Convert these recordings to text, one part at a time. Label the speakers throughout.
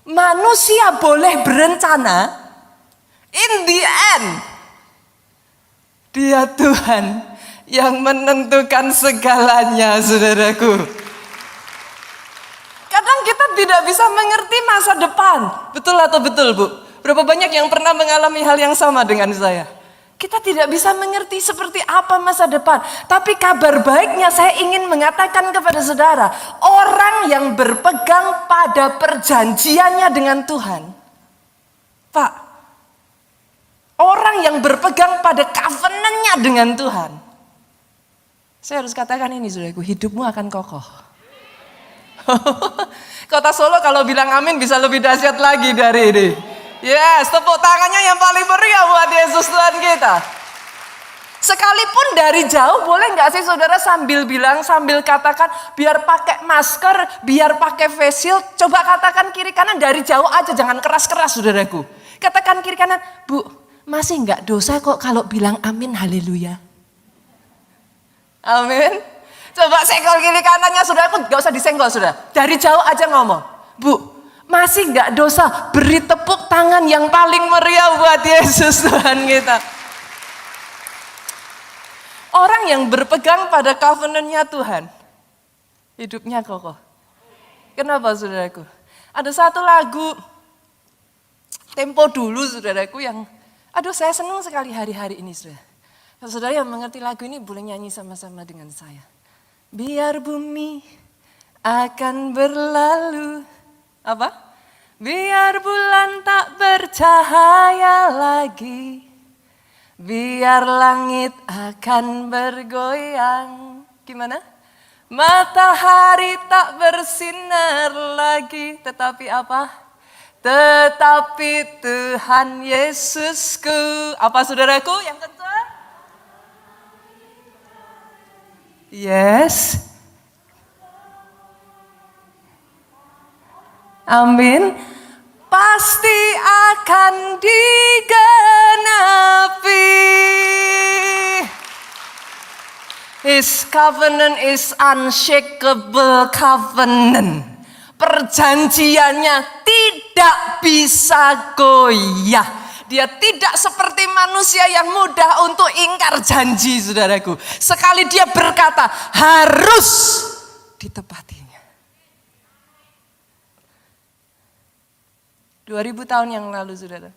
Speaker 1: Manusia boleh berencana, in the end, Dia Tuhan yang menentukan segalanya, saudaraku. Kadang kita tidak bisa mengerti masa depan. Betul atau betul, Bu? Berapa banyak yang pernah mengalami hal yang sama dengan saya? Kita tidak bisa mengerti seperti apa masa depan. Tapi kabar baiknya saya ingin mengatakan kepada saudara, orang yang berpegang pada perjanjiannya dengan Tuhan. Pak, orang yang berpegang pada covenant-nya dengan Tuhan. Saya harus katakan ini, saudaraku, hidupmu akan kokoh. Kota Solo kalau bilang amin bisa lebih dahsyat lagi dari ini. Yes, tepuk tangannya yang paling meriah buat Yesus Tuhan kita. Sekalipun dari jauh, boleh gak sih saudara sambil bilang, sambil katakan, biar pakai masker, biar pakai face shield. Coba katakan kiri kanan dari jauh aja, jangan keras-keras saudaraku. Katakan kiri kanan, Bu, masih gak dosa kok kalau bilang amin, haleluya. Amin. Coba senggol kiri kanannya saudaraku, gak usah disenggol saudara. Dari jauh aja ngomong, Bu, masih gak dosa beri tepuk tangan yang paling meriah buat Yesus Tuhan kita. Orang yang berpegang pada covenant-nya Tuhan, hidupnya kokoh. Kenapa saudaraku? Ada satu lagu tempo dulu saudaraku yang, aduh saya senang sekali hari-hari ini saudara. Kalau saudara yang mengerti lagu ini boleh nyanyi sama-sama dengan saya. Biar bumi akan berlalu. Apa? Biar bulan tak bercahaya lagi. Biar langit akan bergoyang. Gimana? Matahari tak bersinar lagi. Tetapi apa? Tetapi Tuhan Yesusku. Apa saudaraku yang kedua? Yes. Amin. Pasti akan digenapi. His covenant is unshakable covenant. Perjanjiannya tidak bisa goyah. Dia tidak seperti manusia yang mudah untuk ingkar janji, saudaraku. Sekali dia berkata, harus ditepatinya. 2000 tahun yang lalu, saudara.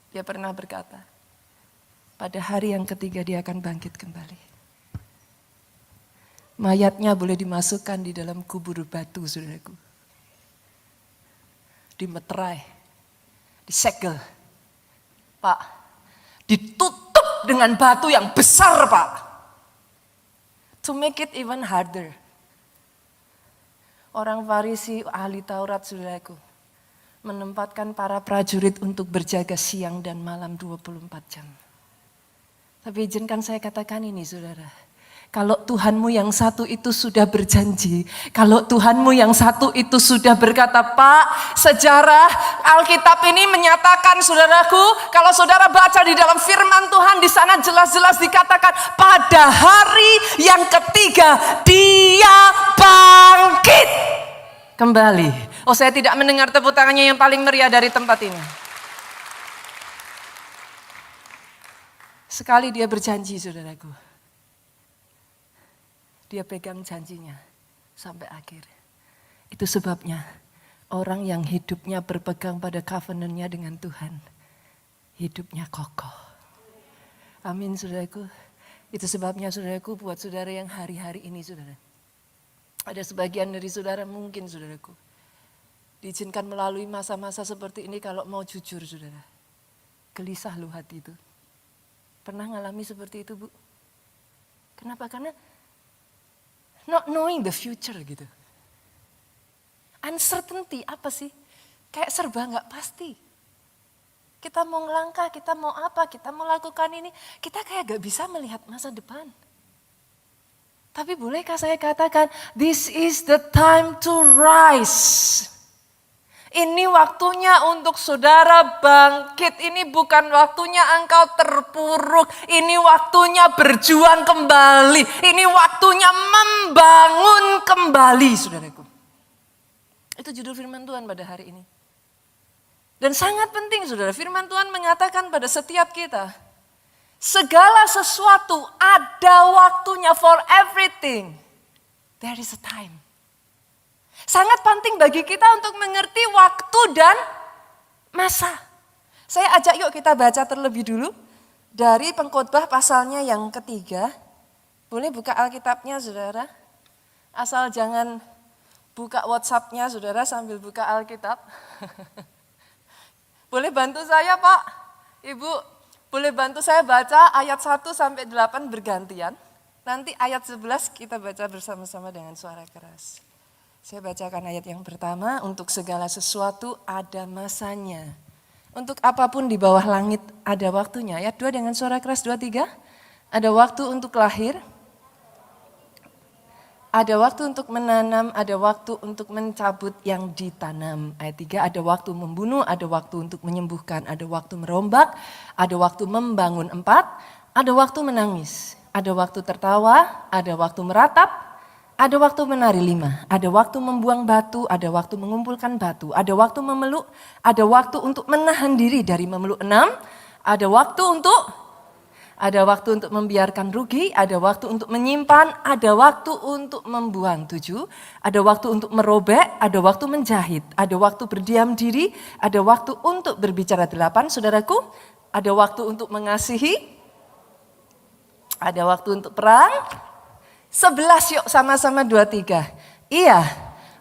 Speaker 1: Dia pernah berkata, pada hari yang ketiga dia akan bangkit kembali. Mayatnya boleh dimasukkan di dalam kubur batu, saudaraku. Dimeterai. Disegel, Pak, ditutup dengan batu yang besar, Pak. To make it even harder. Orang Farisi, ahli Taurat, saudaraku, menempatkan para prajurit untuk berjaga siang dan malam 24 jam. Tapi izinkan saya katakan ini, saudara. Kalau Tuhanmu yang satu itu sudah berjanji, kalau Tuhanmu yang satu itu sudah berkata, Pak, sejarah Alkitab ini menyatakan, saudaraku, kalau saudara baca di dalam firman Tuhan, di sana jelas-jelas dikatakan, pada hari yang ketiga dia bangkit kembali. Oh, saya tidak mendengar tepuk tangannya yang paling meriah dari tempat ini. Sekali dia berjanji, saudaraku. Dia pegang janjinya sampai akhir. Itu sebabnya orang yang hidupnya berpegang pada covenant-nya dengan Tuhan, hidupnya kokoh. Amin, saudaraku. Itu sebabnya, saudaraku, buat saudara yang hari-hari ini, saudara. Ada sebagian dari saudara mungkin, saudaraku, diizinkan melalui masa-masa seperti ini kalau mau jujur, saudara. Gelisah loh hati itu. Pernah ngalami seperti itu, Bu? Kenapa? Karena not knowing the future gitu. Uncertainty apa sih? Kayak serba gak pasti. Kita mau ngelangkah, kita mau apa, kita mau lakukan ini. Kita kayak gak bisa melihat masa depan. Tapi bolehkah saya katakan, this is the time to rise. Ini waktunya untuk saudara bangkit. Ini bukan waktunya engkau terpuruk. Ini waktunya berjuang kembali. Ini waktunya membangun kembali, saudaraku. Itu Itu judul firman Tuhan pada hari ini. Dan sangat penting saudara, firman Tuhan mengatakan pada setiap kita, segala sesuatu ada waktunya, for everything. There is a time. Sangat penting bagi kita untuk mengerti waktu dan masa. Saya ajak yuk kita baca terlebih dulu dari Pengkhotbah pasalnya yang ketiga. Boleh buka Alkitabnya saudara? Asal jangan buka WhatsApp-nya saudara sambil buka Alkitab. Boleh bantu saya Pak, Ibu? Boleh bantu saya baca ayat 1 sampai 8 bergantian. Nanti ayat 11 kita baca bersama-sama dengan suara keras. Saya bacakan ayat yang pertama, untuk segala sesuatu ada masanya. Untuk apapun di bawah langit ada waktunya. Ayat 2 dengan suara keras, 2, 3. Ada waktu untuk lahir, ada waktu untuk menanam, ada waktu untuk mencabut yang ditanam. Ayat 3, ada waktu membunuh, ada waktu untuk menyembuhkan, ada waktu merombak, ada waktu membangun. 4, ada waktu menangis, ada waktu tertawa, ada waktu meratap, ada waktu menari. 5, ada waktu membuang batu, ada waktu mengumpulkan batu, ada waktu memeluk, ada waktu untuk menahan diri dari memeluk. 6, ada waktu untuk membiarkan rugi, ada waktu untuk menyimpan, ada waktu untuk membuang. 7, ada waktu untuk merobek, ada waktu menjahit, ada waktu berdiam diri, ada waktu untuk berbicara. 8, saudaraku, ada waktu untuk mengasihi, ada waktu untuk perang. 11 yuk sama-sama 2, 3. Ia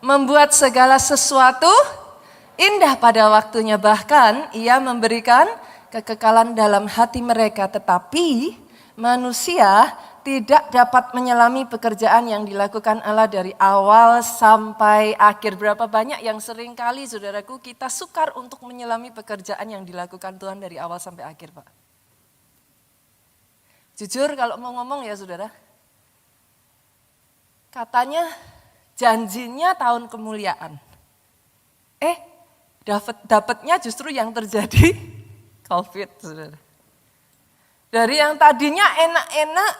Speaker 1: membuat segala sesuatu indah pada waktunya, bahkan ia memberikan kekekalan dalam hati mereka. Tetapi manusia tidak dapat menyelami pekerjaan yang dilakukan Allah dari awal sampai akhir. Berapa banyak yang sering kali saudaraku kita sukar untuk menyelami pekerjaan yang dilakukan Tuhan dari awal sampai akhir Pak. Jujur kalau mau ngomong ya saudara, katanya janjinya tahun kemuliaan. Dapatnya justru yang terjadi COVID, saudara. Dari yang tadinya enak-enak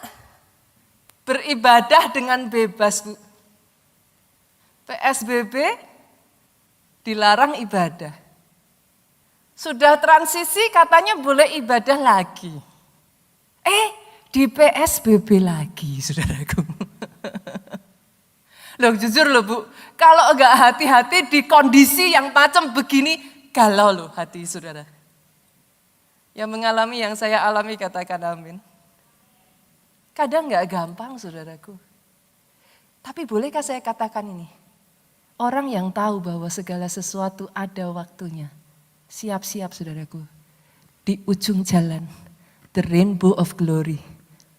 Speaker 1: beribadah dengan bebas, Bu. PSBB dilarang ibadah. Sudah transisi katanya boleh ibadah lagi. Di PSBB lagi, saudaraku. Loh jujur loh Bu, kalau enggak hati-hati di kondisi yang macam begini, galau loh hati saudara. Yang mengalami yang saya alami katakan amin. Kadang enggak gampang saudaraku. Tapi bolehkah saya katakan ini? Orang yang tahu bahwa segala sesuatu ada waktunya. Siap-siap saudaraku. Di ujung jalan, the rainbow of glory.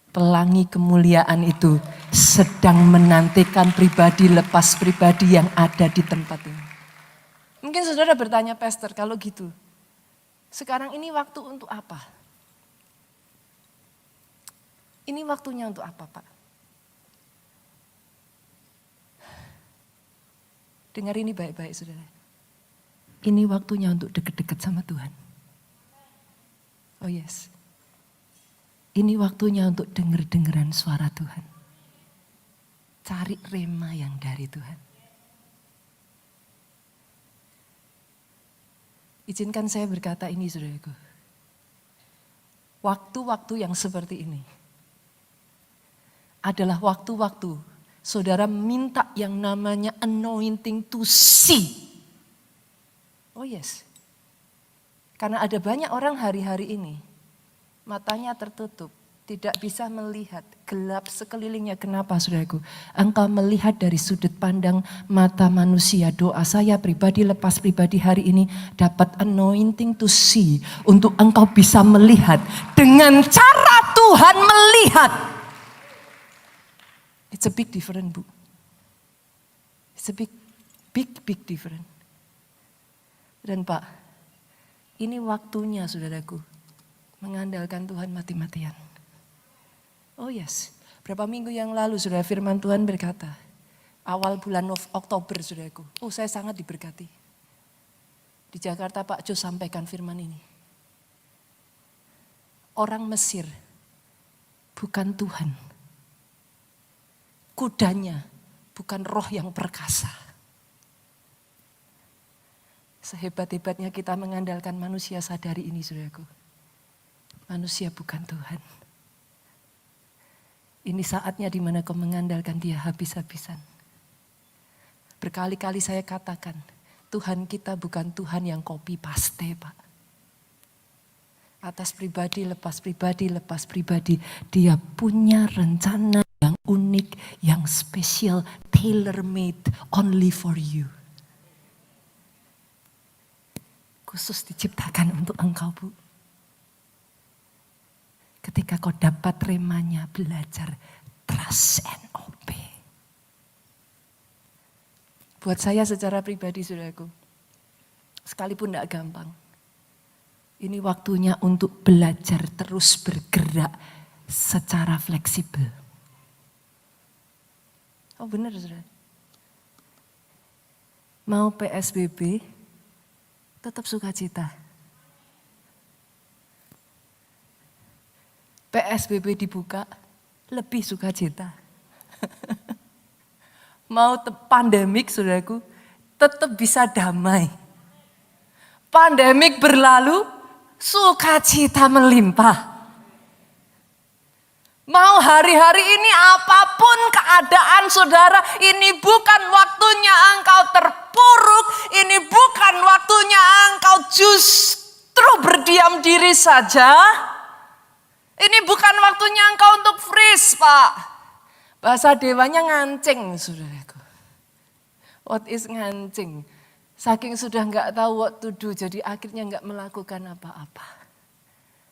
Speaker 1: Pelangi kemuliaan itu sedang menantikan pribadi lepas pribadi yang ada di tempat ini. Mungkin saudara bertanya, Pastor, kalau gitu, sekarang ini waktu untuk apa? Ini waktunya untuk apa, Pak? Dengar ini baik-baik, saudara. Ini waktunya untuk dekat-dekat sama Tuhan. Oh yes. Ini waktunya untuk denger-dengeran suara Tuhan. Cari rema yang dari Tuhan. Izinkan saya berkata ini saudaraku. Waktu-waktu yang seperti ini adalah waktu-waktu saudara minta yang namanya anointing to see. Oh yes. Karena ada banyak orang hari-hari ini matanya tertutup, tidak bisa melihat, gelap sekelilingnya. Kenapa saudaraku? Engkau melihat dari sudut pandang mata manusia. Doa saya pribadi lepas pribadi hari ini dapat anointing to see. Untuk engkau bisa melihat dengan cara Tuhan melihat. It's a big difference, Bu. It's a big difference. Dan Pak, ini waktunya saudaraku. Mengandalkan Tuhan mati-matian. Oh yes, berapa minggu yang lalu saudara firman Tuhan berkata, awal bulan Oktober saudaraku, saya sangat diberkati. Di Jakarta Pak Jo sampaikan firman ini. Orang Mesir bukan Tuhan. Kudanya bukan roh yang perkasa. Sehebat-hebatnya kita mengandalkan manusia, sadari ini saudaraku. Manusia bukan Tuhan. Ini saatnya di mana kau mengandalkan Dia habis-habisan. Berkali-kali saya katakan, Tuhan kita bukan Tuhan yang copy paste, Pak. Atas pribadi, lepas pribadi, lepas pribadi. Dia punya rencana yang unik, yang spesial, tailor-made, only for you. Khusus diciptakan untuk engkau, Bu. Ketika kau dapat remanya, belajar trust and obey. Buat saya secara pribadi, saudaraku, sekalipun tidak gampang, ini waktunya untuk belajar terus bergerak secara fleksibel. Oh benar, saudara. Mau PSBB, tetap sukacita. PSBB dibuka, lebih sukacita. Mau pandemik, saudaraku, tetap bisa damai. Pandemik berlalu, sukacita melimpah. Mau hari-hari ini apapun keadaan saudara, ini bukan waktunya engkau terpuruk, ini bukan waktunya engkau justru berdiam diri saja. Ini bukan waktunya engkau untuk freeze, Pak. Bahasa dewanya ngancing, saudaraku. What is ngancing? Saking sudah enggak tahu what to do, jadi akhirnya enggak melakukan apa-apa.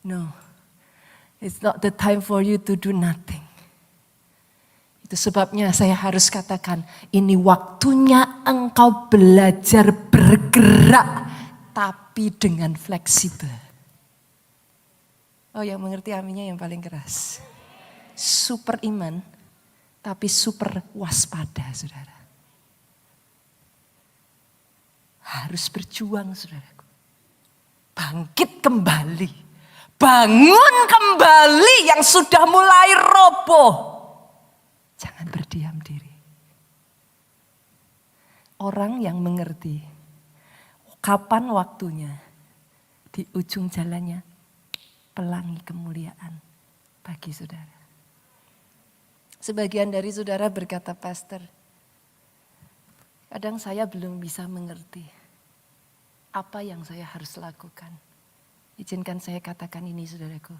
Speaker 1: No, it's not the time for you to do nothing. Itu sebabnya saya harus katakan, ini waktunya engkau belajar bergerak, tapi dengan fleksibel. Oh, yang mengerti aminnya yang paling keras. Super iman, tapi super waspada, saudara. Harus berjuang, saudaraku. Bangkit kembali. Bangun kembali yang sudah mulai roboh. Jangan berdiam diri. Orang yang mengerti kapan waktunya, di ujung jalannya pelangi kemuliaan bagi saudara. Sebagian dari saudara berkata, Pastor, kadang saya belum bisa mengerti apa yang saya harus lakukan. Izinkan saya katakan ini, saudaraku.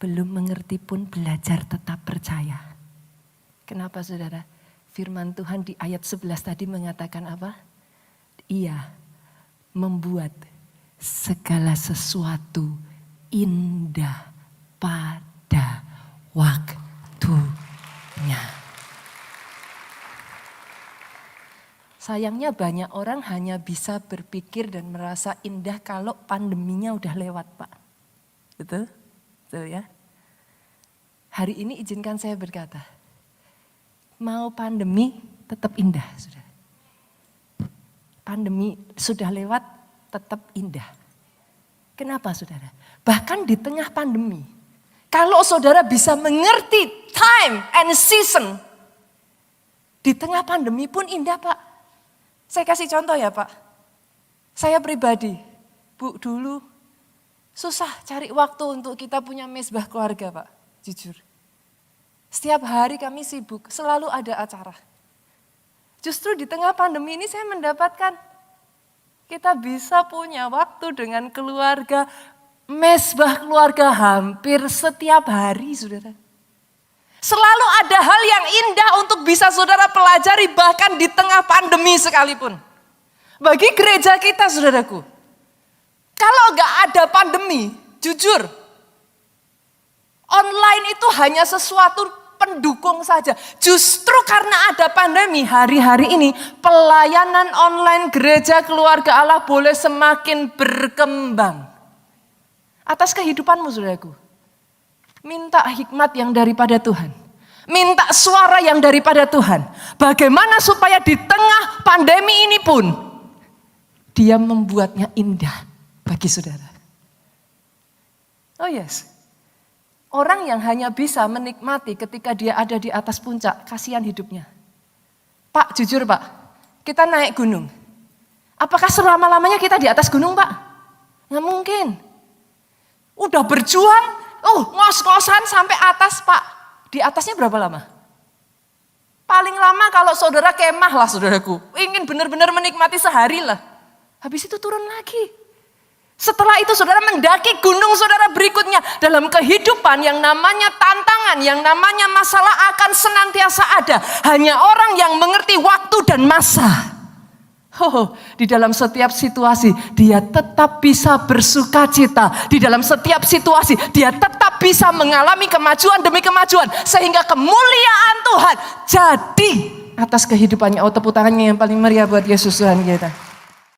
Speaker 1: Belum mengerti pun belajar tetap percaya. Kenapa, saudara? Firman Tuhan di ayat 11 tadi mengatakan apa? Ia membuat segala sesuatu indah pada waktunya. Sayangnya banyak orang hanya bisa berpikir dan merasa indah kalau pandeminya udah lewat, Pak. Betul? Betul ya? Hari ini izinkan saya berkata, mau pandemi tetap indah, saudara. Pandemi sudah lewat tetap indah. Kenapa, saudara? Bahkan di tengah pandemi, kalau saudara bisa mengerti time and season, di tengah pandemi pun indah, Pak. Saya kasih contoh ya, Pak. Saya pribadi, Bu, dulu susah cari waktu untuk kita punya mesbah keluarga, Pak. Jujur. Setiap hari kami sibuk, selalu ada acara. Justru di tengah pandemi ini saya mendapatkan kita bisa punya waktu dengan keluarga, mesbah keluarga hampir setiap hari, saudara. Selalu ada hal yang indah untuk bisa saudara pelajari bahkan di tengah pandemi sekalipun. Bagi gereja kita, saudaraku, kalau gak ada pandemi, jujur, online itu hanya sesuatu pendukung saja. Justru karena ada pandemi, hari-hari ini pelayanan online gereja keluarga Allah boleh semakin berkembang. Atas kehidupanmu, saudaraku. Minta hikmat yang daripada Tuhan. Minta suara yang daripada Tuhan. Bagaimana supaya di tengah pandemi ini pun Dia membuatnya indah bagi saudara. Oh yes. Orang yang hanya bisa menikmati ketika dia ada di atas puncak, kasihan hidupnya. Pak, jujur Pak, kita naik gunung. Apakah selama-lamanya kita di atas gunung, Pak? Nggak mungkin. Udah berjuang, ngos-ngosan sampai atas, Pak. Di atasnya berapa lama? Paling lama kalau saudara kemah lah, saudaraku. Ingin benar-benar menikmati sehari lah. Habis itu turun lagi. Setelah itu saudara mendaki gunung saudara berikutnya. Dalam kehidupan yang namanya tantangan, yang namanya masalah akan senantiasa ada. Hanya orang yang mengerti waktu dan masa. Di dalam setiap situasi dia tetap bisa bersuka cita. Di dalam setiap situasi dia tetap bisa mengalami kemajuan demi kemajuan. Sehingga kemuliaan Tuhan jadi atas kehidupannya. Tepuk tangannya yang paling meriah buat Yesus Tuhan kita.